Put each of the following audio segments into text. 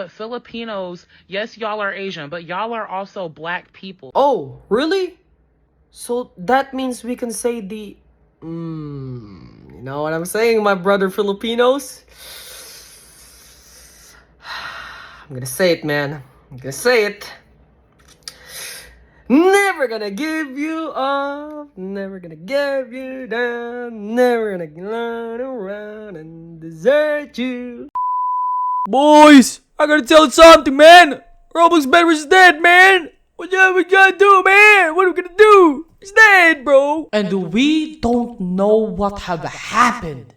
But Filipinos, yes, y'all are Asian, but y'all are also black people. Oh, really? So that means we can say you know what I'm saying, my brother Filipinos? I'm gonna say it, man. I'm gonna say it. Never gonna give you up, never gonna give you down, never gonna run around and desert you. Boys, I gotta tell you something, man. Roblox Bedwars is dead, man. What we gonna do, man? What are we gonna do? He's dead, bro. And we don't know what have happened.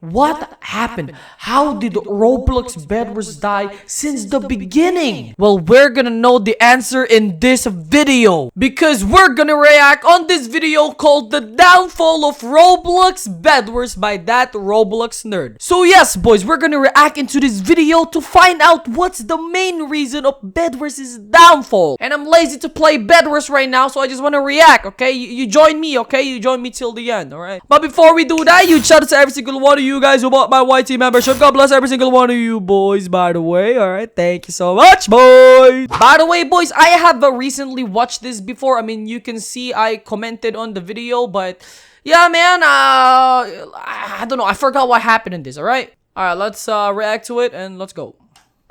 What happened? How did Roblox Bedwars die since the beginning? Well, we're gonna know the answer in this video, because we're gonna react on this video called The Downfall of Roblox Bedwars by that Roblox nerd. So yes, boys, we're gonna react into this video to find out what's the main reason of Bedwars' downfall. And I'm lazy to play Bedwars right now, so I just wanna react, okay? You join me, okay? You join me till the end, alright? But before we do that, huge shout out to every single one of you guys who bought my YT membership. God bless every single one of you boys, by the way. Alright, thank you so much, boys. By the way, boys, I have recently watched this before. I mean, you can see I commented on the video, but yeah, man, I don't know. I forgot what happened in this, alright? Alright, let's react to it and let's go.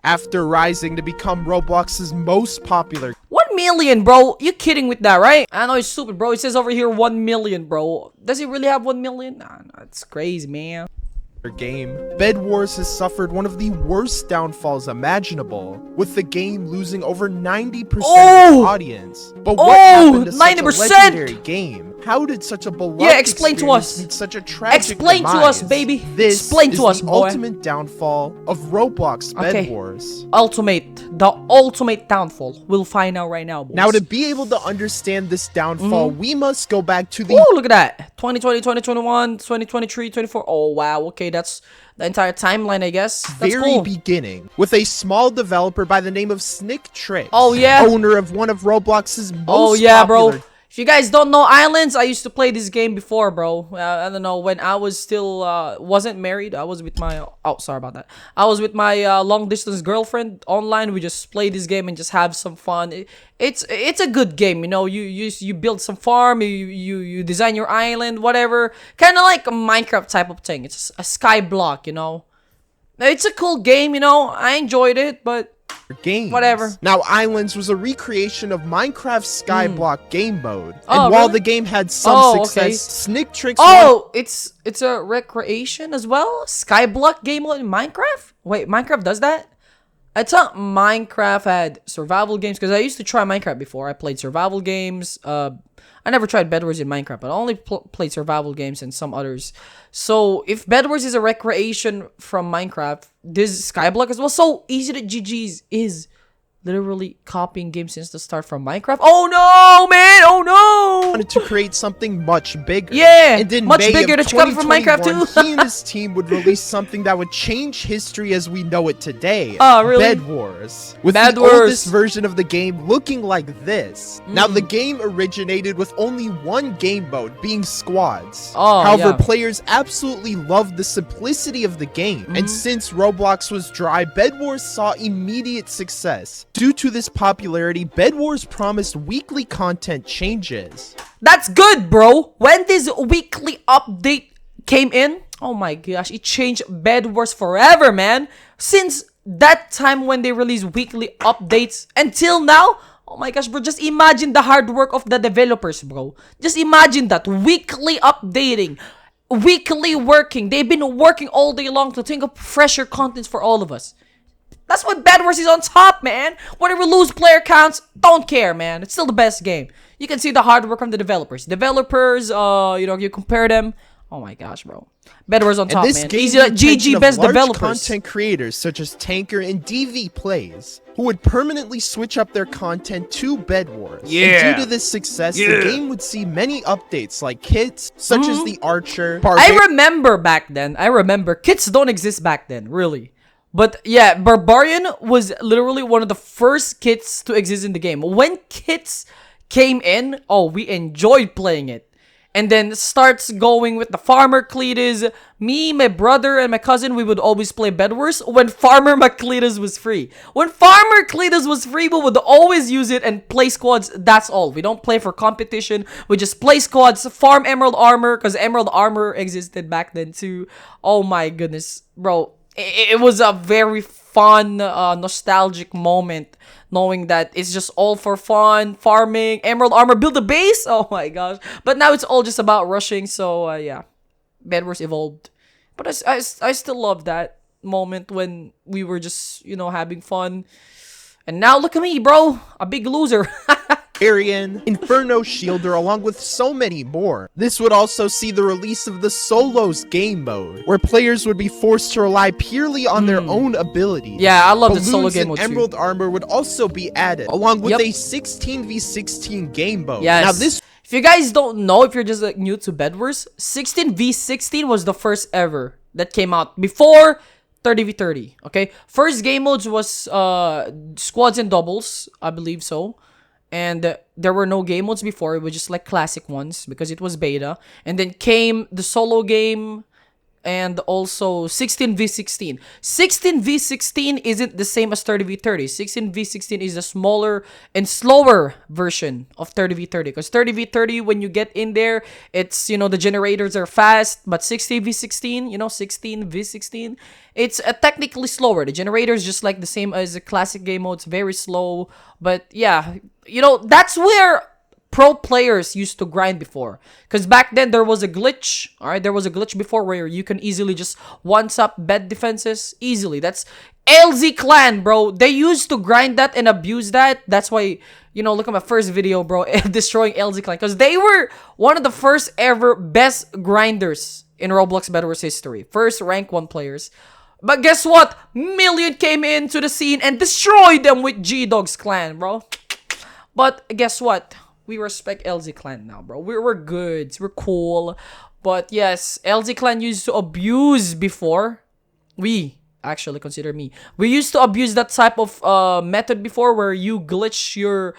After rising to become Roblox's most popular 1 million, bro. You kidding with that, right? I know it's stupid, bro. It says over here 1 million, bro. Does he really have 1 million? Nah, it's crazy, man. game, Bedwars has suffered one of the worst downfalls imaginable, with the game losing over 90% of its audience. But what happened to 90%? Such a legendary game? How did such a beloved explain to us. Meet such a tragic Explain demise? To us, baby. This explain to us, the boy. ultimate downfall of Roblox Bedwars. The ultimate downfall. We'll find out right now, boys. Now, to be able to understand this downfall, we must go back to the look at that. 2020, 2021, 2023, 24. Oh, wow. Okay, that's the entire timeline, I guess. That's very cool. beginning, with a small developer by the name of Snick Tricks. Oh, yeah. Owner of one of Roblox's most popular. Bro. If you guys don't know Islands, I used to play this game before, bro. I don't know, when I was still, wasn't married. I was with my, sorry about that. I was with my long-distance girlfriend online. We just play this game and just have some fun. It's a good game, you know. You build some farm, you design your island, whatever. Kind of like a Minecraft type of thing. It's a sky block, you know. It's a cool game, you know. I enjoyed it, but games. Whatever. Now, Islands was a recreation of Minecraft's Skyblock game mode, and Oh, while really? the game had some success, okay. Snick Tricks. It's a recreation as well. Skyblock game mode in Minecraft. Wait, Minecraft does that? I thought Minecraft had survival games, because I used to try Minecraft before. I played survival games. I never tried Bedwars in Minecraft, but I only played survival games and some others. So if Bedwars is a recreation from Minecraft, this Skyblock as well. So easy that GG's is literally copying games since the start from Minecraft. Oh no, man! Oh no! Wanted to create something much bigger. Yeah, and in much May bigger of to copy from Minecraft too. He and his team would release something that would change history as we know it today. Oh, really? Bedwars, with the oldest version of the game looking like this. Now, the game originated with only one game mode, being squads. However, players absolutely loved the simplicity of the game, and since Roblox was dry, Bedwars saw immediate success. Due to this popularity, Bedwars promised weekly content changes. That's good, bro. When this weekly update came in, oh my gosh, it changed Bedwars forever, man. Since that time when they released weekly updates until now, oh my gosh, bro, just imagine the hard work of the developers, bro. Just imagine that, weekly updating, weekly working. They've been working all day long to think of fresher contents for all of us. That's why Bedwars is on top, man. Whatever lose player counts, don't care, man. It's still the best game. You can see the hard work from the developers. Developers, you know, you compare them. Oh my gosh, bro. Bedwars on top, man. He's a GG best developers. Content creators such as Tanker and DV Plays, who would permanently switch up their content to Bedwars. And due to this success, the game would see many updates like kits such as the Archer. I remember back then. Kits don't exist back then, really. But yeah, Barbarian was literally one of the first kits to exist in the game. When kits came in, oh, we enjoyed playing it. and then starts going with the Farmer Cletus. Me, my brother, and my cousin, we would always play Bedwars when Farmer Cletus was free. When Farmer Cletus was free, we would always use it and play squads. That's all. We don't play for competition. We just play squads, farm Emerald Armor, because Emerald Armor existed back then too. Oh my goodness, bro. It was a very fun, nostalgic moment, knowing that it's just all for fun, farming, Emerald Armor, build a base. Oh my gosh. But now it's all just about rushing. So yeah, Bedwars evolved. But I still love that moment when we were just, you know, having fun. And now look at me, bro. A big loser. Arian, Inferno Shielder, along with so many more. This would also see the release of the Solos game mode, where players would be forced to rely purely on their own abilities. Yeah, I love the solo game mode too. Emerald Armor would also be added, along with a 16v16 game mode. Yes. Now this... If you guys don't know, if you're just like new to Bedwars, 16v16 was the first ever that came out before 30v30. Okay, first game modes was squads and doubles, I believe so. And there were no game modes before. It was just like classic ones because it was beta. And then came the solo game and also 16v16. 16v16 isn't the same as 30v30. 16v16 is a smaller and slower version of 30v30. Because 30v30, when you get in there, it's, you know, the generators are fast. But 16v16, you know, 16v16, it's technically slower. The generator is just like the same as the classic game mode. It's very slow. But yeah, you know, that's where pro players used to grind before. Because back then, there was a glitch. Alright, there was a glitch before where you can easily just one-tap bed defenses. Easily. That's LZ Clan, bro. They used to grind that and abuse that. That's why, you know, look at my first video, bro. Destroying LZ Clan. Because they were one of the first ever best grinders in Roblox Bedwars history. First rank 1 players. But guess what? Milyon came into the scene and destroyed them with G-Dog's clan, bro. But guess what? We respect LZ Clan now, bro. We're good. We're cool. But yes, LZ Clan used to abuse before. We actually consider me. We used to abuse that type of method before where you glitch your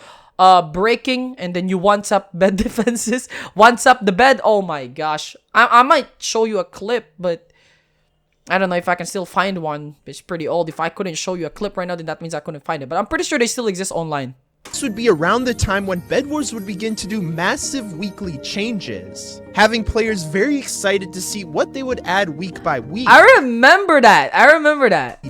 breaking and then you one-tap bed defenses. One-tap the bed. Oh my gosh. I might show you a clip, but I don't know if I can still find one. It's pretty old. If I couldn't show you a clip right now, then that means I couldn't find it. But I'm pretty sure they still exist online. This would be around the time when Bedwars would begin to do massive weekly changes, having players very excited to see what they would add week by week. I remember that.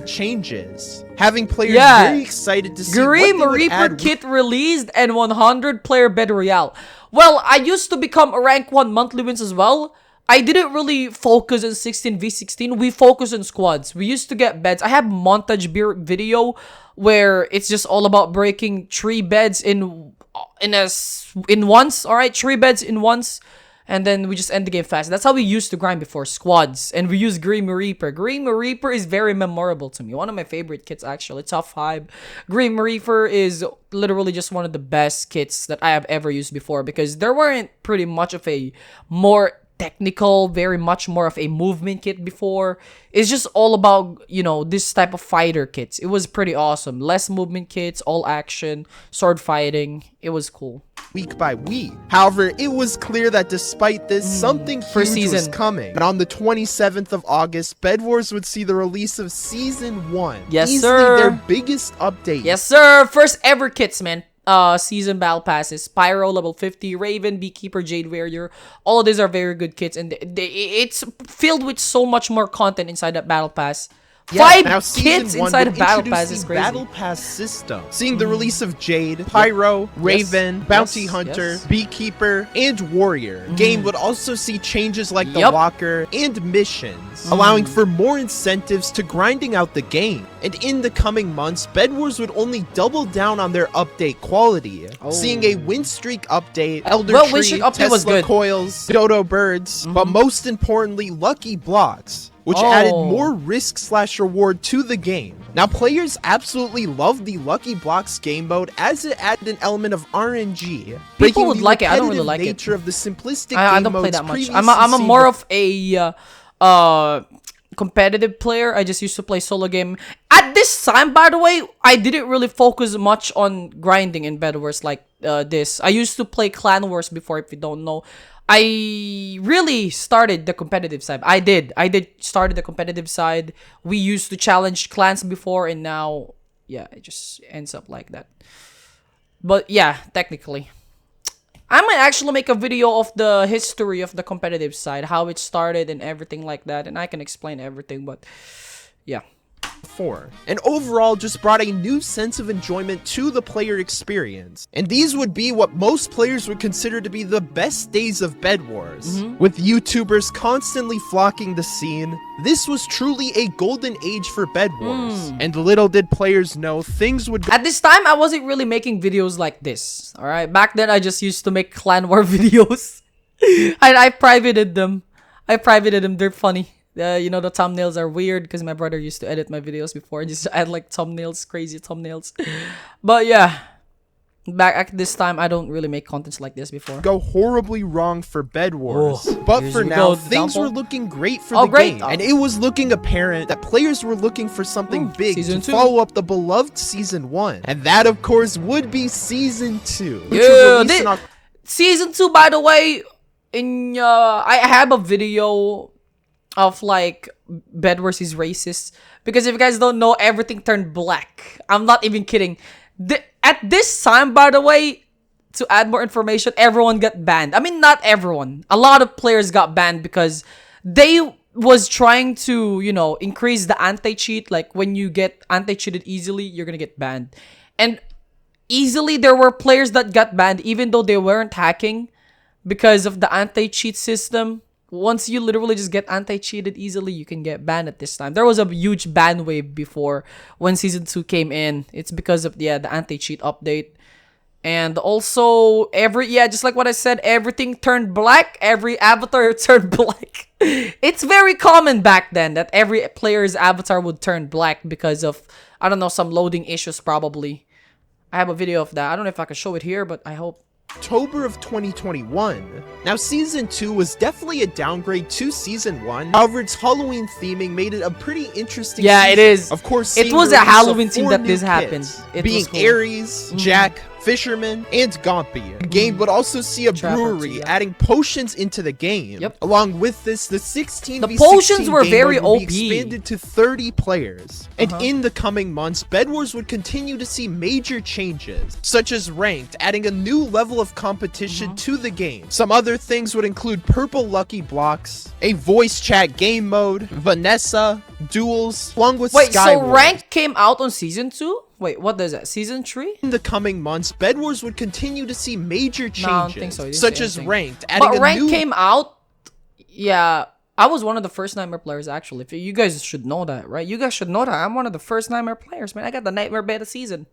Changes, having players very excited to see Grim what they would Reaper add kit released and 100 player Bed Royale. Well, I used to become a rank 1 monthly wins as well. I didn't really focus on 16v16. We focused on squads. We used to get beds. I have montage video where it's just all about breaking 3 beds in once. All right, 3 beds in once, and then we just end the game fast. That's how we used to grind before, squads, and we use Grim Reaper. Grim Reaper is very memorable to me. One of my favorite kits actually. Top 5. Grim Reaper is literally just one of the best kits that I have ever used before because there weren't pretty much of a more technical, very much more of a movement kit before. It's just all about, you know, this type of fighter kits. It was pretty awesome. Less movement kits, all action, sword fighting. It was cool. Week by week. However, it was clear that despite this, something huge was coming. And on the 27th of August, Bedwars would see the release of Season 1. Yes, easily sir. their biggest update. Yes, sir. First ever kits, man. Season battle passes, Pyro level 50, Raven, Beekeeper, Jade Warrior. All of these are very good kits, and it's filled with so much more content inside that battle pass. Yeah, 5 kits inside a battle pass is crazy. Battle pass system, seeing the release of Jade, Pyro, Raven, Bounty Hunter, Beekeeper, and Warrior. Game would also see changes like the locker and missions, allowing for more incentives to grinding out the game. And in the coming months, Bedwars would only double down on their update quality, seeing a win streak update, Elder Tree, Tesla coils, Dodo birds, but most importantly, lucky blocks, which added more risk/reward to the game. Now, players absolutely love the Lucky Blocks game mode as it added an element of RNG. People would like it. I don't really like it. Nature of the simplistic I game don't play modes that much. I'm a more of a competitive player. I just used to play solo game. At this time, by the way, I didn't really focus much on grinding in Bedwars like this. I used to play Clan Wars before, if you don't know. I really started the competitive side. I did started the competitive side. We used to challenge clans before, and now, yeah, it just ends up like that. But yeah, technically, I might actually make a video of the history of the competitive side, how it started and everything like that, and I can explain everything. But yeah. And overall just brought a new sense of enjoyment to the player experience. And these would be what most players would consider to be the best days of Bed Wars. With YouTubers constantly flocking the scene, this was truly a golden age for Bed Wars. And little did players know things would go— At this time, I wasn't really making videos like this, alright? Back then, I just used to make clan war videos. I privated them. They're funny. You know, the thumbnails are weird because my brother used to edit my videos before and just add like thumbnails, crazy thumbnails. But yeah, back at this time, I don't really make contents like this before. Go horribly wrong for Bed Wars. But for now, things were looking great for the game. And it was looking apparent that players were looking for something big to follow up the beloved Season 1. And that, of course, would be Season 2. Yeah, Season 2, by the way, I have a video of like Bed Wars is racist, because if you guys don't know, everything turned black. I'm not even kidding. At this time, by the way, to add more information, everyone got banned. I mean, not everyone. A lot of players got banned because they was trying to, you know, increase the anti-cheat. Like when you get anti-cheated easily, you're gonna get banned. And easily there were players that got banned even though they weren't hacking because of the anti-cheat system. Once you literally just get anti-cheated easily, you can get banned at this time. There was a huge ban wave before when Season 2 came in. It's because of, yeah, the anti-cheat update. And also, just like what I said, everything turned black. Every avatar turned black. It's very common back then that every player's avatar would turn black because of, I don't know, some loading issues probably. I have a video of that. I don't know if I can show it here, but I hope. October of 2021. Now, Season 2 was definitely a downgrade to Season 1. However, its Halloween theming made it a pretty interesting season. It is. Of course, it was a Halloween theme that this happened. Being cool. Aries, Jack, Fisherman, and Gompy. The game would also see a brewery adding potions into the game. Along with this, the 16v16 potions were very OP. Be expanded to 30 players. And in the coming months, Bed Wars would continue to see major changes, such as ranked, adding a new level of competition to the game. Some other things would include purple lucky blocks, a voice chat game mode, Vanessa, duels, along with Skywars. So ranked came out on Season 2? Wait, what does that? Season 3? In the coming months, Bed Wars would continue to see major changes, I don't think so. Such as ranked. But ranked came out. Yeah, I was one of the first Nightmare players actually. You guys should know that, right? You guys should know that I'm one of the first Nightmare players, man. I got the Nightmare beta season.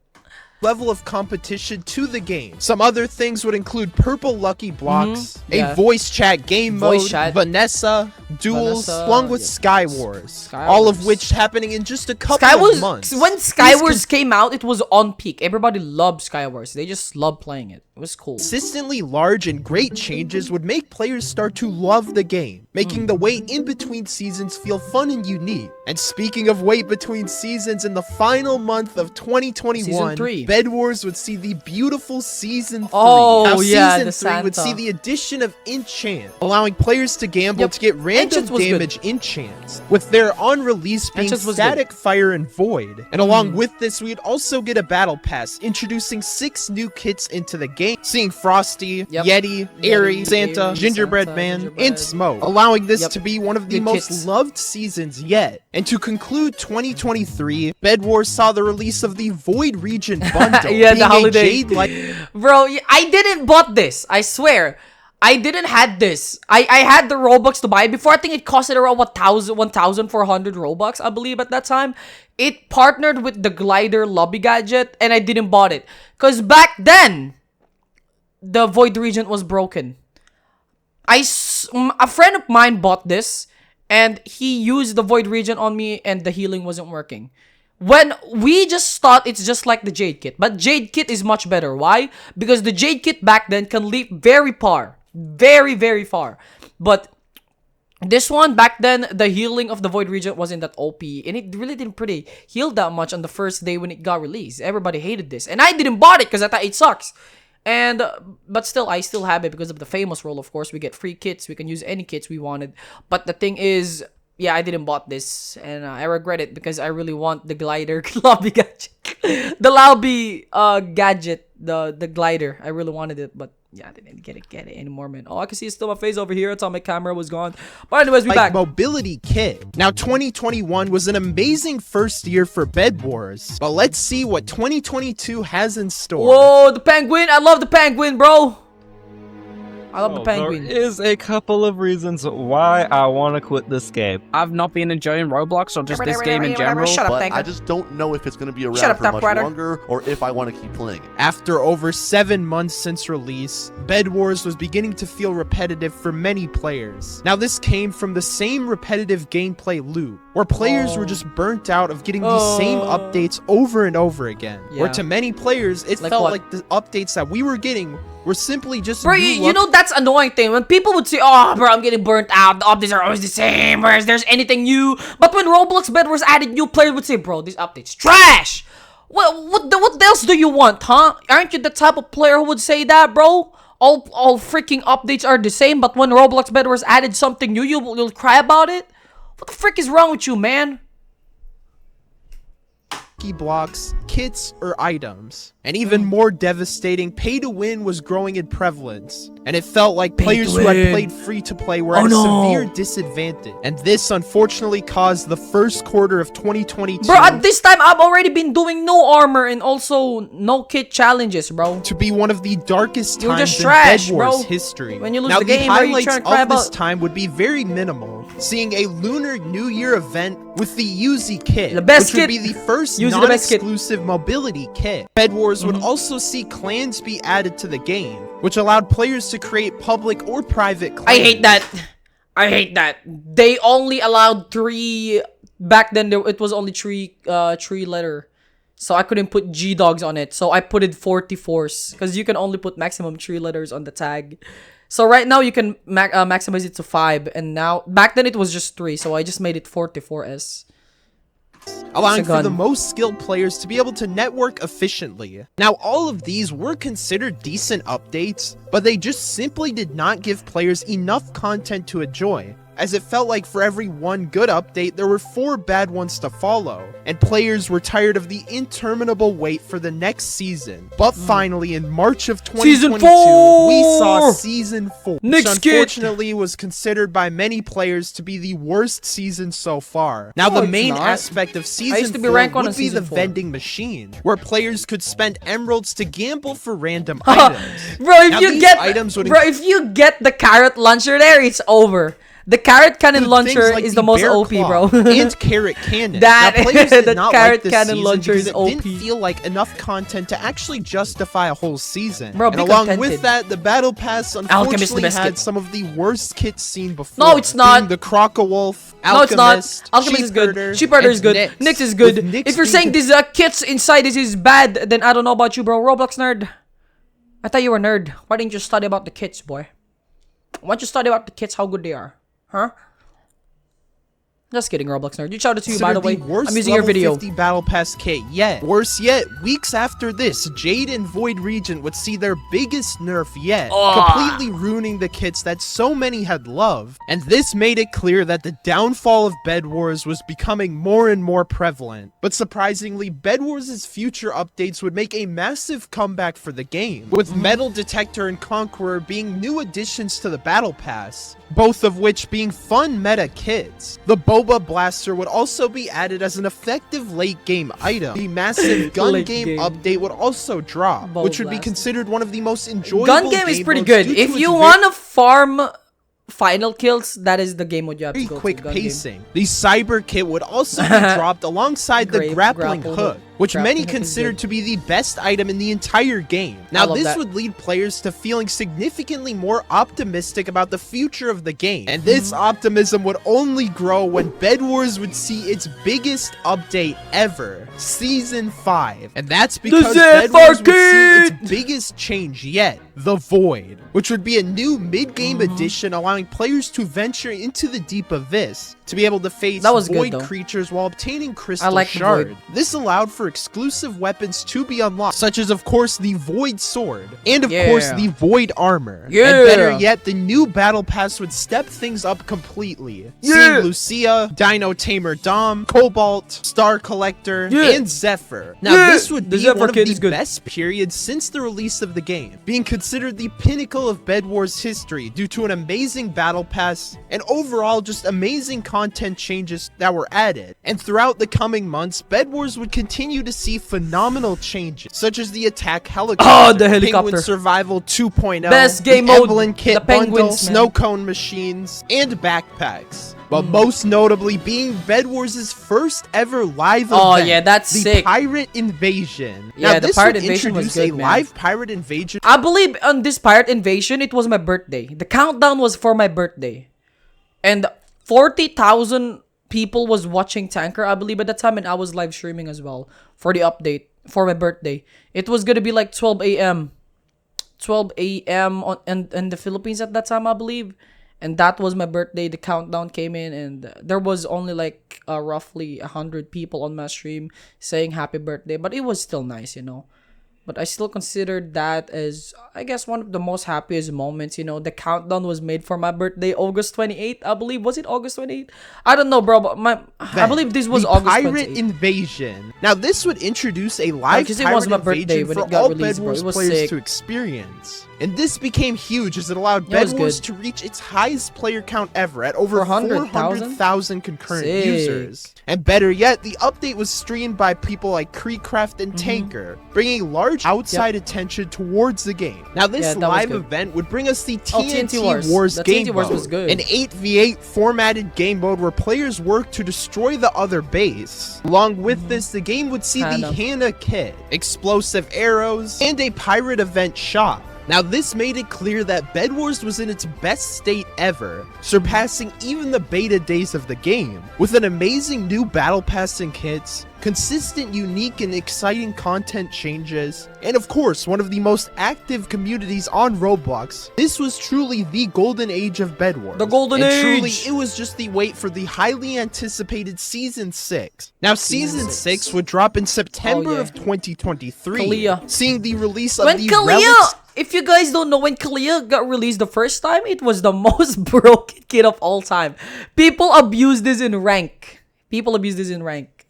Level of competition to the game. Some other things would include purple lucky blocks, a voice chat game mode, Vanessa, duels, along with Skywars. All of which happening in just a couple of months. When Skywars came out, it was on peak. Everybody loved Skywars. They just loved playing it. It was cool. Consistently large and great changes would make players start to love the game, making the wait in between seasons feel fun and unique. And speaking of wait between seasons, in the final month of 2021, Bed Wars would see the beautiful Season 3. Season 3 would see the addition of enchant, allowing players to gamble to get random damage enchants, with their on-release being static, fire, and void. And along with this, we'd also get a battle pass, introducing 6 new kits into the game, seeing Frosty, Yeti, Airy, Santa, Gingerbread Man, and Smoke, allowing this to be one of the most loved seasons yet. And to conclude 2023, Bed Wars saw the release of the Void Region bundle. The holiday. Bro, I didn't bought this. I swear. I didn't had this. I had the Robux to buy it before. I think it costed around 1,400 Robux, I believe, at that time. It partnered with the Glider Lobby Gadget, and I didn't bought it. Because back then, the Void Regent was broken. A friend of mine bought this, and he used the Void Regent on me, and the healing wasn't working. When we just thought it's just like the Jade Kit. But Jade Kit is much better. Why? Because the Jade Kit back then can leap very far. Very, very far. But this one, back then, the healing of the Void Regent wasn't that OP. And it really didn't pretty heal that much on the first day when it got released. Everybody hated this. And I didn't bought it because I thought it sucks. And but still, I still have it because of the famous rule. Of course, we get free kits. We can use any kits we wanted. But the thing is, yeah, I didn't bought this, and I regret it because I really want the glider lobby gadget, the lobby gadget, the glider. I really wanted it, but yeah, I didn't get it anymore, man. Oh, I can see it's still my face over here. I thought my camera was gone. But anyways, we back. Mobility kit. Now, 2021 was an amazing first year for Bed Wars, but let's see what 2022 has in store. Whoa, the penguin! I love the penguin, bro. I love the penguin. There is a couple of reasons why I want to quit this game. I've not been enjoying Roblox or just this game in general. Shut up, but I just don't know if it's going to be around for much longer or if I want to keep playing it. After over 7 months since release, Bed Wars was beginning to feel repetitive for many players. Now, this came from the same repetitive gameplay loop, where players were just burnt out of getting these same updates over and over again. Yeah. Where to many players, it Like felt what? like the updates that we were getting were simply just Bro, you know that's annoying thing when people would say, "Oh, bro, I'm getting burnt out. The updates are always the same. Whereas there's anything new." But when Roblox Bedwars added new, players would say, "Bro, these updates trash." What else do you want, huh? Aren't you the type of player who would say that, bro? All freaking updates are the same, but when Roblox Bedwars added something new, you'll cry about it. What the frick is wrong with you, man? Blocks, kits, or items. And even more devastating, pay to win was growing in prevalence. And it felt like players who had played free to play were at a severe disadvantage. And this unfortunately caused the first quarter of 2022. Bro, at this time, I've already been doing no armor and also no kit challenges, bro. To be one of the darkest You're times just in trash, Bed Wars bro. history. When you lose now, the game, bro, you highlights trying to cry of this about- time would be very minimal. Seeing a Lunar New Year event with the Uzi kit, The best which would kit. be the first Uzi the best kit. non-exclusive mobility kit. Bed Wars would also see clans be added to the game, which allowed players to create public or private clans. I hate that. I hate that. They only allowed 3. Back then, it was only 3 letter. So I couldn't put G dogs on it. So I put it 44s. Because you can only put maximum 3 letters on the tag. So right now, you can maximize it to 5. And now, back then it was just 3. So I just made it 44s. Allowing for the most skilled players to be able to network efficiently. Now, all of these were considered decent updates, but they just simply did not give players enough content to enjoy, as it felt like for every one good update, there were 4 bad ones to follow, and players were tired of the interminable wait for the next season. But finally, in March of 2022, we saw Season 4, which unfortunately was considered by many players to be the worst season so far. Now, the main aspect of Season 4 would be the vending machine, where players could spend emeralds to gamble for random items. Bro, if you get the carrot launcher there, it's over. The carrot cannon launcher like is the most OP, bro. And carrot cannon. That now, players did the not carrot like this cannon season launcher because is it OP. didn't feel like enough content to actually justify a whole season. Bro, and be along contented. with that, the battle pass Alchemist unfortunately the best had kit. some of the worst kits seen before. No, it's not. Being the Crocowolf, No, it's Alchemist, not. Alchemist is good. Sheepherder, Sheepherder is and good. Nyx. Nyx is good. With Nyx If you're being saying these kits inside this is bad, then I don't know about you, bro. Roblox nerd. I thought you were a nerd. Why didn't you study about the kits, boy? Why don't you study about the kits, how good they are? Huh? Just kidding, Roblox nerd. You shouted to you, by the way. I'm using your video. 50 battle pass kit yet. Worse yet, weeks after this, Jade and Void Regent would see their biggest nerf yet, completely ruining the kits that so many had loved. And this made it clear that the downfall of Bed Wars was becoming more and more prevalent. But surprisingly, Bed Wars' future updates would make a massive comeback for the game, with Metal Detector and Conqueror being new additions to the battle pass, both of which being fun meta kits. The Boba Blaster would also be added as an effective late game item. The massive gun game update would also drop, which would be considered one of the most enjoyable Gun game is pretty modes good. due to If its you want to farm final kills, that is the game mode you have to very go quick to. Gun game. pacing. The Cyber Kit would also be dropped alongside the Grappling Hook, which many considered to be the best item in the entire game. Now, this would lead players to feeling significantly more optimistic about the future of the game. And this optimism would only grow when Bed Wars would see its biggest update ever, Season 5. And that's because Bed Wars would see its biggest change yet, the Void, which would be a new mid-game addition allowing players to venture into the deep abyss to be able to face void creatures while obtaining crystal shard. This allowed for exclusive weapons to be unlocked, such as, of course, the void sword, and of course, the void armor. And better yet, the new battle pass would step things up completely. Seeing Lucia, Dino Tamer Dom, Cobalt, Star Collector, and Zephyr. Now, this would be one of the best periods since the release of the game, being considered the pinnacle of Bedwars history due to an amazing battle pass and overall just amazing content changes that were added. And throughout the coming months, Bedwars would continue to see phenomenal changes, such as the attack helicopter, the helicopter, Penguin Survival 2.0, best game the mode, Evelyn kit bundle, snow cone machines, and backpacks. But most notably being Bedwars' first ever live event. Oh yeah, that's the Pirate Invasion. Yeah, now, the this Pirate would Invasion was good, a live Pirate Invasion. I believe on this Pirate Invasion, it was my birthday. The countdown was for my birthday. And 40,000 people was watching Tanker, I believe, at the time. And I was live streaming as well for the update for my birthday. It was going to be like 12 a.m. 12 a.m. in the Philippines at that time, I believe. And that was my birthday. The countdown came in, and there was only like roughly 100 people on my stream saying happy birthday. But it was still nice, you know. But I still consider that as, I guess, one of the most happiest moments, you know. The countdown was made for my birthday, August 28th, I believe. Was it August 28th? I don't know, bro, but I believe this was August 28th. Pirate Invasion. Now, this would introduce a live Pirate Invasion for all Bedwars players to experience. And this became huge as it allowed Bedwars to reach its highest player count ever at over 400,000 concurrent users. And better yet, the update was streamed by people like Creecraft and Tanker, bringing large outside attention towards the game. Now, this live event would bring us the TNT Wars game mode, an 8v8 formatted game mode where players work to destroy the other base. Along with this, the game would see the Hannah kit, explosive arrows, and a pirate event shop. Now, this made it clear that Bedwars was in its best state ever, surpassing even the beta days of the game, with an amazing new battle pass and kits, consistent, unique, and exciting content changes, and of course, one of the most active communities on Roblox. This was truly the golden age of Bedwars. The golden age! Truly, it was just the wait for the highly anticipated Season 6. Now, Season 6 would drop in September of 2023, seeing the release of the relics. If you guys don't know, when Kalia got released the first time, it was the most broken kit of all time. People abused this in rank.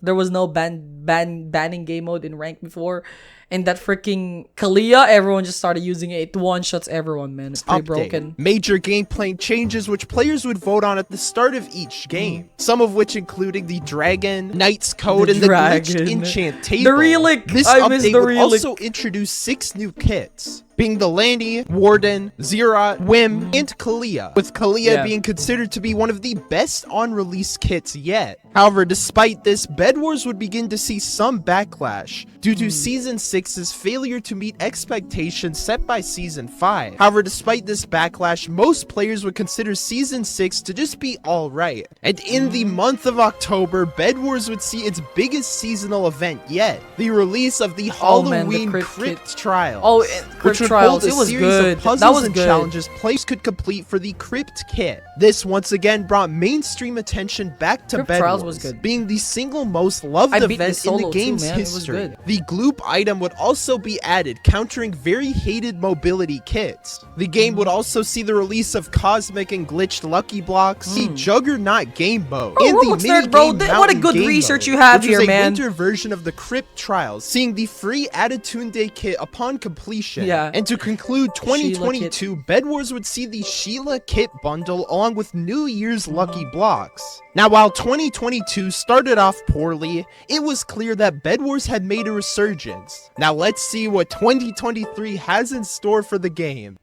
There was no banning game mode in rank before. And that freaking Kalia, everyone just started using it. It one-shots everyone, man. It's pretty broken. Major gameplay changes which players would vote on at the start of each game. Some of which including the Dragon, Knight's Code, and the glitched enchant table. The relic! This update would also introduce 6 new kits, being the Lanny, Warden, Zerat, Whim, and Kalia, with Kalia being considered to be one of the best on-release kits yet. However, despite this, Bedwars would begin to see some backlash due to Season 6's failure to meet expectations set by Season 5. However, despite this backlash, most players would consider Season 6 to just be alright. And in the month of October, Bedwars would see its biggest seasonal event yet, the release of the Halloween Crypt Trials. Which would hold a series of puzzles and challenges players could complete for the Crypt Kit. This once again brought mainstream attention back to Bedwars, being the single most loved event in the game's history. The Gloop item would also be added, countering very hated mobility kits. The game would also see the release of Cosmic and Glitched Lucky Blocks, the Juggernaut game mode, and the mini-game what a good research you have here, man. Which was a winter version of the Crypt Trials, seeing the free Attitude Day kit upon completion. And to conclude 2022, Bedwars would see the Sheila kit bundle along with New Year's Lucky Blocks. Now, while 2022 started off poorly, it was clear that Bedwars had made a resurgence. Now, let's see what 2023 has in store for the game.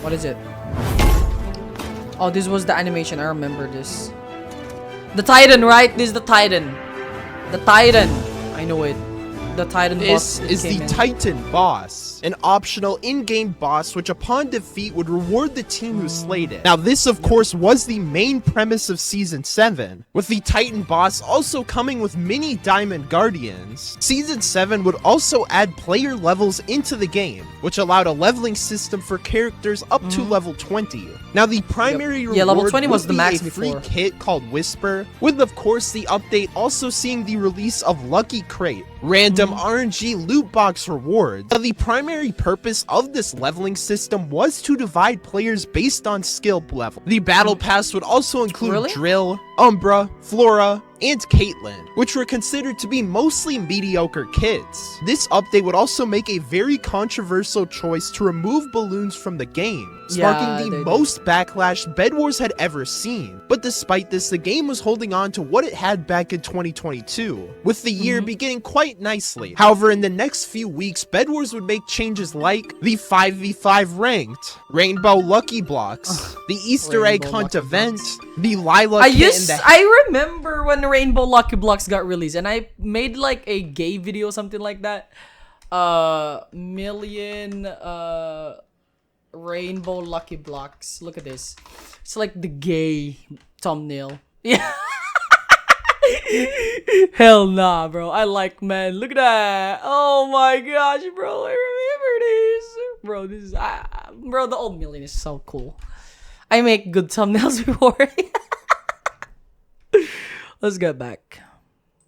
What is it? Oh, this was the animation. I remember this. The Titan, right? This is the Titan. The Titan. I know it. the Titan boss. This is the Titan boss, an optional in-game boss which upon defeat would reward the team who slayed it. Now this of course was the main premise of Season 7, with the Titan boss also coming with mini Diamond Guardians. Season 7 would also add player levels into the game, which allowed a leveling system for characters up to level 20. Now the primary reward level 20 was would the be max a before. free kit called Whisper, with of course the update also seeing the release of Lucky Crate, random RNG loot box rewards. Now the primary purpose of this leveling system was to divide players based on skill level. The battle pass would also include Drill, Umbra, Flora, and Caitlyn, which were considered to be mostly mediocre kits. This update would also make a very controversial choice to remove balloons from the game, sparking the most backlash Bedwars had ever seen. But despite this, the game was holding on to what it had back in 2022, with the year beginning quite nicely. However, in the next few weeks, Bedwars would make changes like the 5v5 ranked, Rainbow Lucky Blocks, the Easter Egg Hunt event, the Lila kit, I remember when Rainbow Lucky Blocks got released, and I made like a gay video, something like that. Milyon Rainbow Lucky Blocks. Look at this. It's like the gay thumbnail. Yeah. Hell nah, bro. I like, man. Look at that. Oh my gosh, bro. I remember this. Bro, this is bro, the old Milyon is so cool. I make good thumbnails before. Let's get back.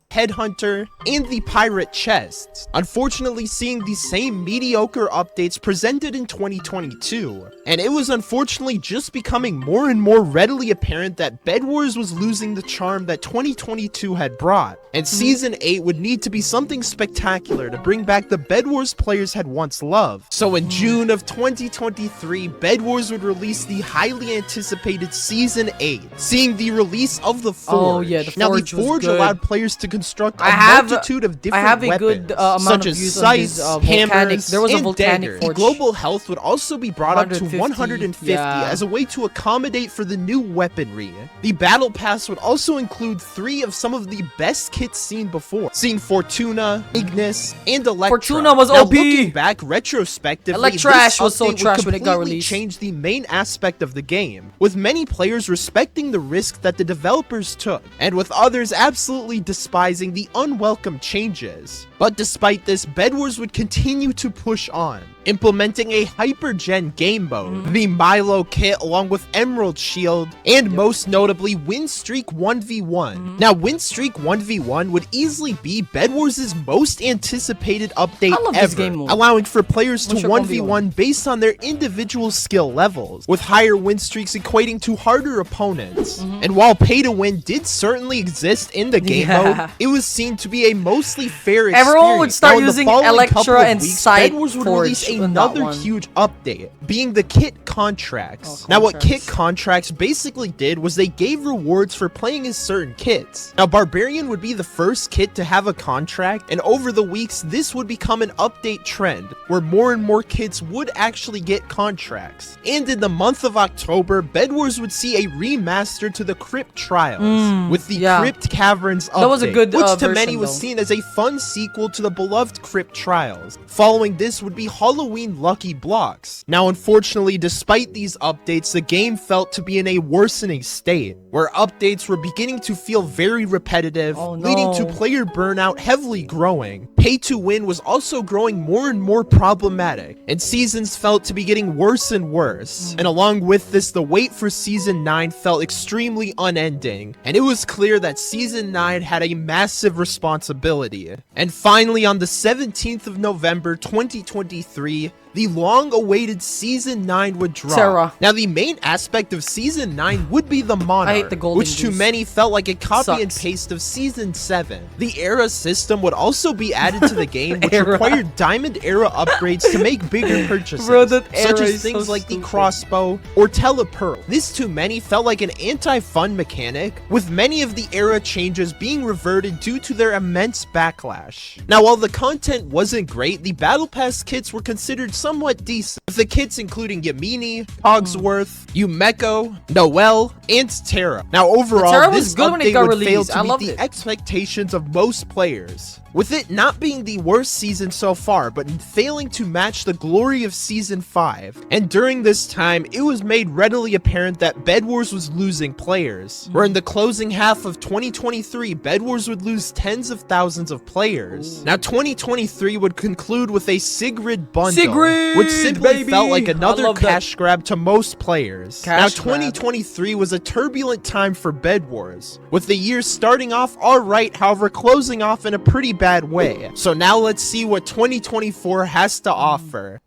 Headhunter, and the Pirate Chests, unfortunately seeing the same mediocre updates presented in 2022, and it was unfortunately just becoming more and more readily apparent that Bedwars was losing the charm that 2022 had brought, and Season 8 would need to be something spectacular to bring back the Bedwars players had once loved. So in June of 2023, Bedwars would release the highly anticipated Season 8, seeing the release of the Forge. Oh yeah, the Forge. Now the Forge allowed players to construct a multitude of different weapons, such as scythes, hammers, there was a and volcanic daggers. forge. Global health would also be brought up to 150, 150 yeah. as a way to accommodate for the new weaponry. The battle pass would also include 3 of some of the best kits seen before, seeing Fortuna, Ignis, and Electra. Fortuna was now, OP! Looking back retrospectively, Electrash this was so update trash would when it got completely released. change the main aspect of the game, with many players respecting the risk that the developers took, and with others absolutely despising the unwelcome changes. But despite this, Bedwars would continue to push on, implementing a hyper-gen game mode, the Milo kit along with Emerald Shield, and most notably Win Streak 1v1. Now Win Streak 1v1 would easily be Bedwars' most anticipated update ever, allowing for players to 1v1 based on their individual skill levels, with higher win streaks equating to harder opponents. And while pay to win did certainly exist in the game mode, it was seen to be a mostly fair experience. Everyone would start now, using Electra and Scythe Bedwars would Forge release another huge update, being the kit contracts. Now what kit contracts basically did was they gave rewards for playing as certain kits. Now Barbarian would be the first kit to have a contract, and over the weeks this would become an update trend where more and more kits would actually get contracts. And in the month of October, Bedwars would see a remaster to the Crypt Trials with the Crypt Caverns update, that was a good, which to many was seen as a fun sequel to the beloved Crypt Trials. Following this would be Halloween Lucky Blocks. Now unfortunately, despite these updates, the game felt to be in a worsening state, where updates were beginning to feel very repetitive, leading to player burnout heavily growing. Pay to win was also growing more and more problematic, and seasons felt to be getting worse and worse. And along with this, the wait for Season 9 felt extremely unending, and it was clear that Season 9 had a massive responsibility. And finally, on the 17th of November 2023, the long-awaited Season 9 would drop. Now, the main aspect of Season 9 would be the Monarch, which to many felt like a copy and paste of Season 7. The Era system would also be added to the game, which required Diamond Era upgrades to make bigger purchases, such as things like the Crossbow or Telepearl. This to many felt like an anti-fun mechanic, with many of the Era changes being reverted due to their immense backlash. Now, while the content wasn't great, the Battle Pass kits were considered somewhat decent, with the kits including Yamini, Cogsworth, Yumeko, Noelle, and Terra. Now overall, this update would fail to meet the expectations of most players, with it not being being the worst season so far, but failing to match the glory of Season 5. And during this time, it was made readily apparent that Bedwars was losing players. Where in the closing half of 2023, Bedwars would lose tens of thousands of players. Now, 2023 would conclude with a Sigrid bundle, which simply felt like another cash grab to most players. Now, 2023 was a turbulent time for Bedwars, with the year starting off alright, however closing off in a pretty bad way. So now let's see what 2024 has to offer.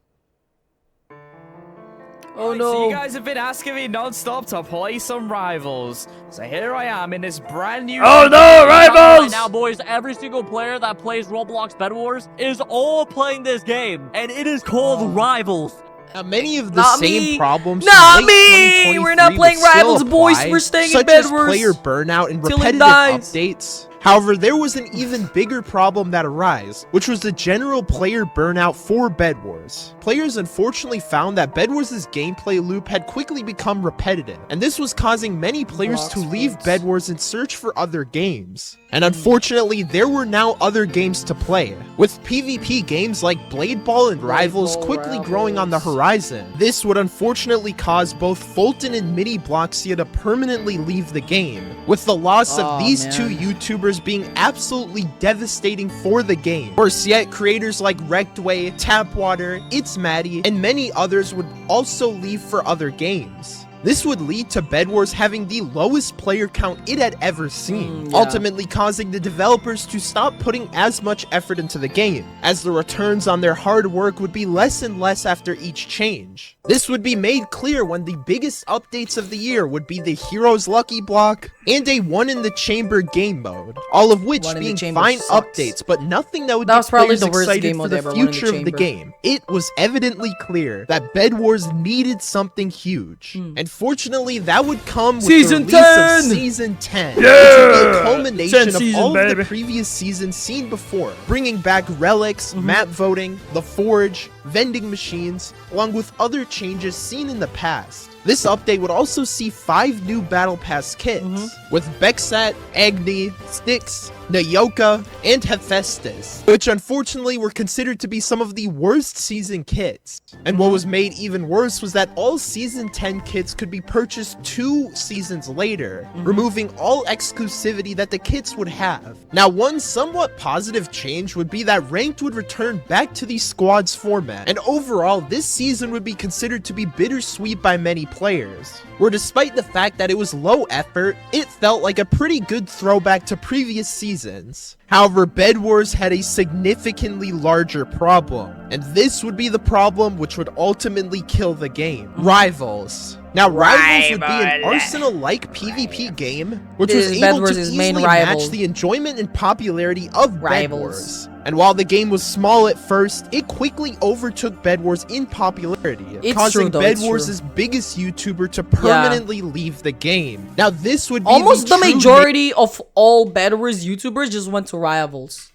Oh no. So you guys have been asking me non-stop to play some Rivals. So here I am in this brand new... Oh no, Rivals! Right now, boys, every single player that plays Roblox Bedwars is all playing this game. And it is called Rivals. Now, many of the same problems We're not playing Rivals, boys. We're staying in Bedwars. Such as player burnout and repetitive updates. However, there was an even bigger problem that arose, which was the general player burnout for Bedwars. Players unfortunately found that Bedwars' gameplay loop had quickly become repetitive, and this was causing many players to leave Bedwars and search for other games. And unfortunately, there were now other games to play, with PvP games like Blade Ball and Rivals quickly growing on the horizon. This would unfortunately cause both Fulton and Mini Bloxia to permanently leave the game, with the loss of these two YouTubers being absolutely devastating for the game. Worse yet, creators like Rectway, Tapwater, It's Maddie, and many others would also leave for other games. This would lead to Bedwars having the lowest player count it had ever seen, ultimately causing the developers to stop putting as much effort into the game, as the returns on their hard work would be less and less after each change. This would be made clear when the biggest updates of the year would be the Hero's Lucky Block and a One in the Chamber game mode, all of which being fine updates, but nothing that would get players excited for the future of the game. It was evidently clear that Bedwars needed something huge, and fortunately that would come with the release of Season 10, which would be a culmination of all of the previous seasons seen before, bringing back relics, map voting, the forge, vending machines, along with other changes seen in the past. This update would also see 5 new Battle Pass kits, with Bexat, Agni, Styx, Nayoka, and Hephaestus, which unfortunately were considered to be some of the worst season kits. And what was made even worse was that all Season 10 kits could be purchased 2 seasons later, removing all exclusivity that the kits would have. Now, one somewhat positive change would be that Ranked would return back to the squads format, and overall, this season would be considered to be bittersweet by many players, where despite the fact that it was low effort, it felt like a pretty good throwback to previous seasons. However, Bedwars had a significantly larger problem, and this would be the problem which would ultimately kill the game: Rivals. Now, Rivals would be an Arsenal-like PvP game, which was able to easily match the enjoyment and popularity of Bedwars. And while the game was small at first, it quickly overtook Bedwars in popularity, causing Bedwars' biggest YouTuber to permanently leave the game. Now, this would be almost the majority of all Bedwars YouTubers just went to Rivals,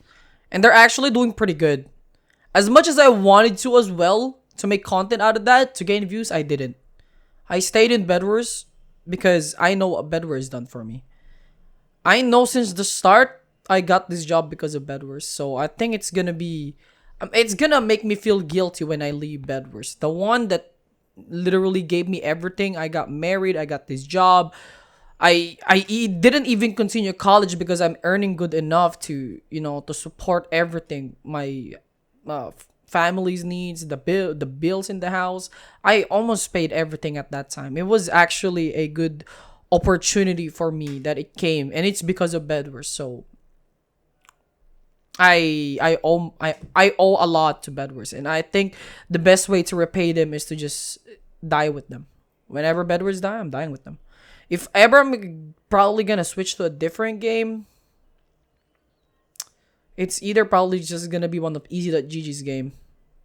and they're actually doing pretty good. As much as I wanted to as well, to make content out of that, to gain views, I didn't. I stayed in Bedwars because I know what Bedwars done for me. I know since the start, I got this job because of Bedwars. So I think it's gonna be... it's gonna make me feel guilty when I leave Bedwars. The one that literally gave me everything. I got married. I got this job. I didn't even continue college because I'm earning good enough to, you know, to support everything. My family's needs, the bills in the house. I almost paid everything at that time. It was actually a good opportunity for me that it came, and it's because of Bedwars. So I owe a lot to Bedwars, and I think the best way to repay them is to just die with them. Whenever Bedwars die, I'm dying with them. If ever I'm probably gonna switch to a different game, it's either probably just gonna be one of Easy.gg's game.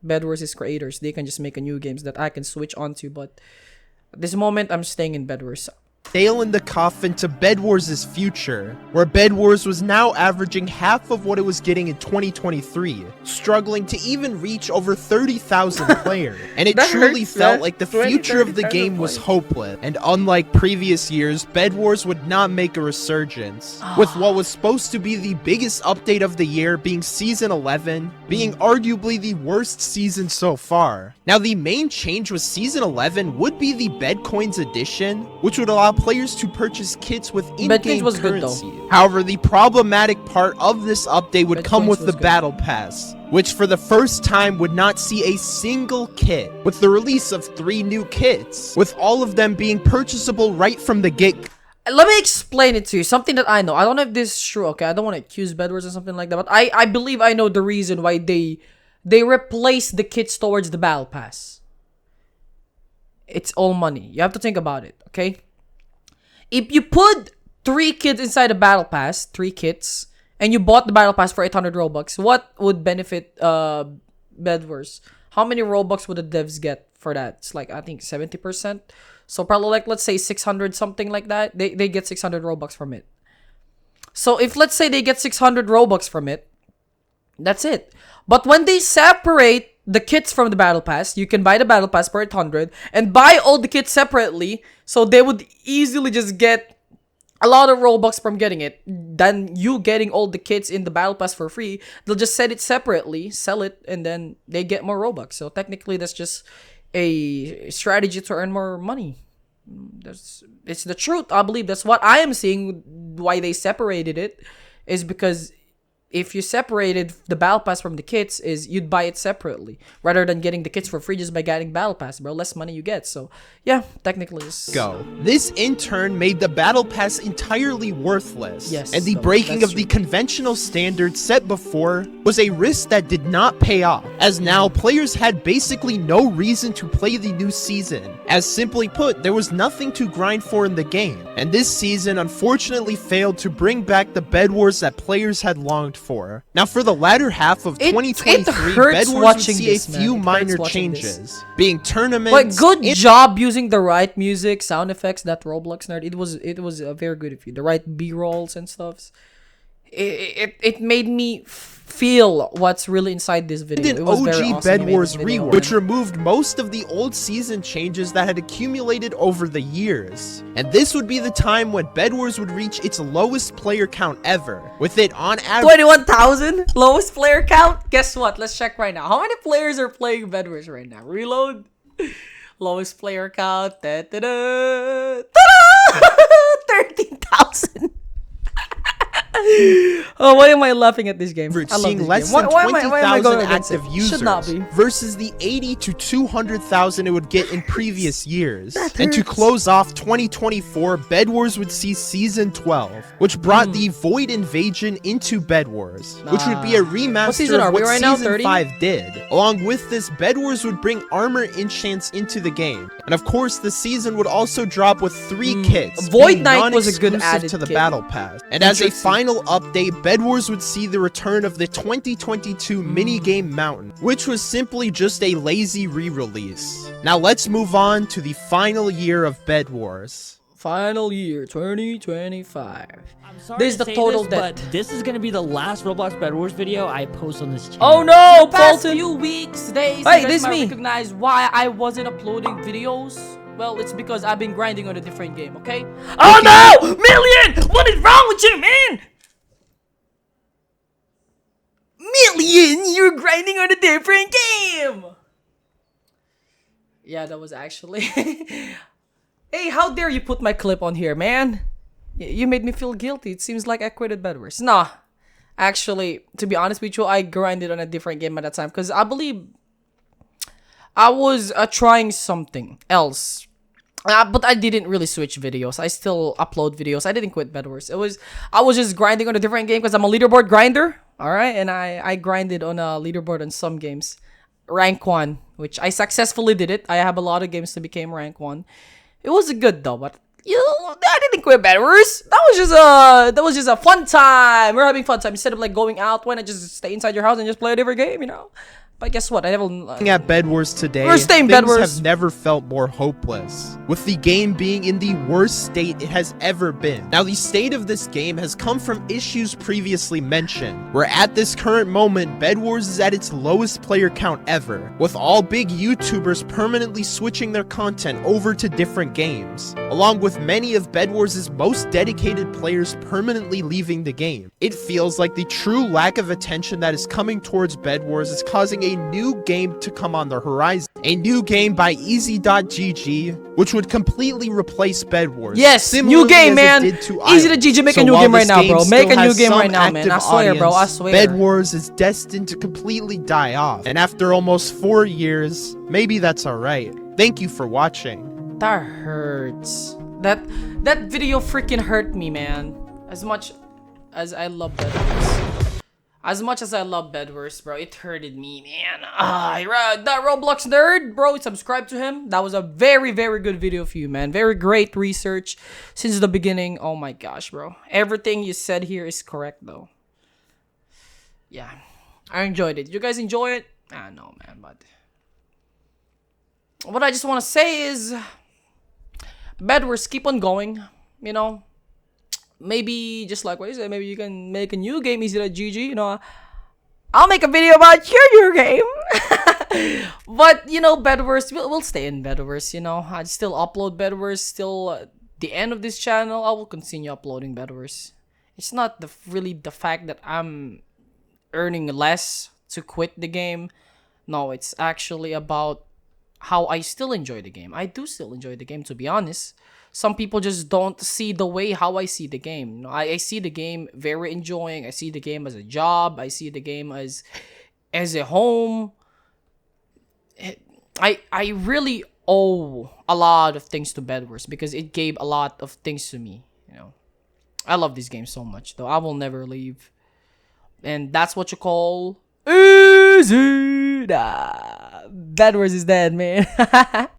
Bedwars' creators, they can just make a new games that I can switch onto, but at this moment, I'm staying in Bedwars. nail in the coffin to Bedwars' future, where Bedwars was now averaging half of what it was getting in 2023, struggling to even reach over 30,000 players. And it truly felt like the future of the game was hopeless. And unlike previous years, Bedwars would not make a resurgence, with what was supposed to be the biggest update of the year being Season 11, being arguably the worst season so far. Now, the main change with Season 11 would be the Bedcoins edition, which would allow players to purchase kits with in-game currency. However, the problematic part of this update would come with the Battle Pass, which for the first time would not see a single kit, with the release of 3 new kits, with all of them being purchasable right from the get. Let me explain it to you. Something that I know. I don't know if this is true, okay? I don't want to accuse Bedwars or something like that, but I believe I know the reason why they replaced the kits towards the Battle Pass. It's all money. You have to think about it, okay? If you put 3 kits inside the Battle Pass, 3 kits, and you bought the Battle Pass for 800 Robux, what would benefit Bedwars? How many Robux would the devs get for that? It's like, I think 70%. So probably like, let's say 600, something like that. They get 600 Robux from it. So if let's say they get 600 Robux from it, that's it. But when they separate the kits from the Battle Pass, you can buy the Battle Pass for 800 and buy all the kits separately. So they would easily just get a lot of Robux from getting it. Then you getting all the kits in the Battle Pass for free. They'll just set it separately, sell it, and then they get more Robux. So technically, that's just a strategy to earn more money. It's the truth. I believe that's what I am seeing. Why they separated it is because if you separated the Battle Pass from the kits, is you'd buy it separately rather than getting the kits for free just by getting Battle Pass, bro. Less money you get. So yeah, technically it's... This in turn made the Battle Pass entirely worthless. Yes, and the breaking of the conventional standards set before was a risk that did not pay off, as now players had basically no reason to play the new season. As simply put, there was nothing to grind for in the game, and this season unfortunately failed to bring back the Bedwars that players had longed for. Now, for the latter half of 2023, Bedwars would see a few minor changes, being tournaments. But good job using the right music, sound effects that Roblox nerd. It was very good of you. The right B-rolls and stuff. It made me feel what's really inside this video. It was very awesome. Bedwars rework, which removed most of the old season changes that had accumulated over the years. And this would be the time when Bedwars would reach its lowest player count ever, with it on average 21,000 lowest player count. Guess what? Let's check right now. How many players are playing Bedwars right now? Reload. Lowest player count. 13,000. Oh, why am I laughing at this game? Seeing less than 20,000 active users versus the 80 to 200,000 it would get in previous years. And to close off 2024, Bedwars would see Season 12, which brought the Void Invasion into Bedwars, which would be a remaster of what Season 5 did. Along with this, Bedwars would bring armor enchants into the game. And of course, the season would also drop with 3 kits, Void Knight was a good added to the kit. Battle Pass. And as a final update, Bedwars would see the return of the 2022 minigame Mountain, which was simply just a lazy re-release. Now let's move on to the final year of Bedwars. Final year, 2025. I'm sorry This is to the say total this, debt. but this is gonna be the last Roblox Bedwars video I post on this channel. Oh no, The past Bolton! few weeks, days, Hey, you this guys might me. recognize why I wasn't uploading videos. Well, it's because I've been grinding on a different game, okay? Oh no! Milyon! What is wrong with you, man? Milyon, you're grinding on a different game! Yeah, that was actually... Hey, how dare you put my clip on here, man? You made me feel guilty. It seems like I quitted Bedwars. Nah. Actually, to be honest with you, I grinded on a different game at that time. Because I believe I was trying something else. But I didn't really switch videos. I still upload videos. I didn't quit Bedwars. I was just grinding on a different game because I'm a leaderboard grinder. Alright, and I grinded on a leaderboard on some games. Rank 1, which I successfully did it. I have a lot of games to become rank 1. It was good though, but you know, I didn't quit Bedwars. That was just a fun time. We're having fun time. Instead of like going out, why not just stay inside your house and just play a different game, you know? But guess what? I never. Looking at Bedwars today, We're staying things Bedwars. have never felt more hopeless, with the game being in the worst state it has ever been. Now, the state of this game has come from issues previously mentioned, where at this current moment, Bedwars is at its lowest player count ever, with all big YouTubers permanently switching their content over to different games, along with many of Bedwars' most dedicated players permanently leaving the game. It feels like the true lack of attention that is coming towards Bedwars is causing a new game to come on the horizon. A new game by Easy.gg, which would completely replace Bedwars. Yes, new game, man. Easy.gg, make a new game right now, bro. Make a new game right now, man. I swear, bro. I swear. Bedwars is destined to completely die off. And after almost 4 years, maybe that's alright. Thank you for watching. That hurts. That video freaking hurt me, man. As much as I love Bedwars. As much as I love Bedwars, bro, it hurted me, man. That Roblox nerd, bro, subscribe to him. That was a very, very good video for you, man. Very great research since the beginning. Oh my gosh, bro. Everything you said here is correct, though. Yeah, I enjoyed it. You guys enjoy it? I know, man, but what I just want to say is Bedwars, keep on going, you know. Maybe, just like what you said, maybe you can make a new game, Easy.gg, you know. I'll make a video about your new game. But, you know, Bedwars, we'll stay in Bedwars, you know. I still upload Bedwars, still the end of this channel, I will continue uploading Bedwars. It's not really the fact that I'm earning less to quit the game. No, it's actually about how I still enjoy the game. I do still enjoy the game, to be honest. Some people just don't see the way how I see the game. You know, I see the game very enjoying. I see the game as a job. I see the game as a home. I really owe a lot of things to Bedwars because it gave a lot of things to me. You know, I love this game so much, though. I will never leave, and that's what you call easy. Bedwars is dead, man.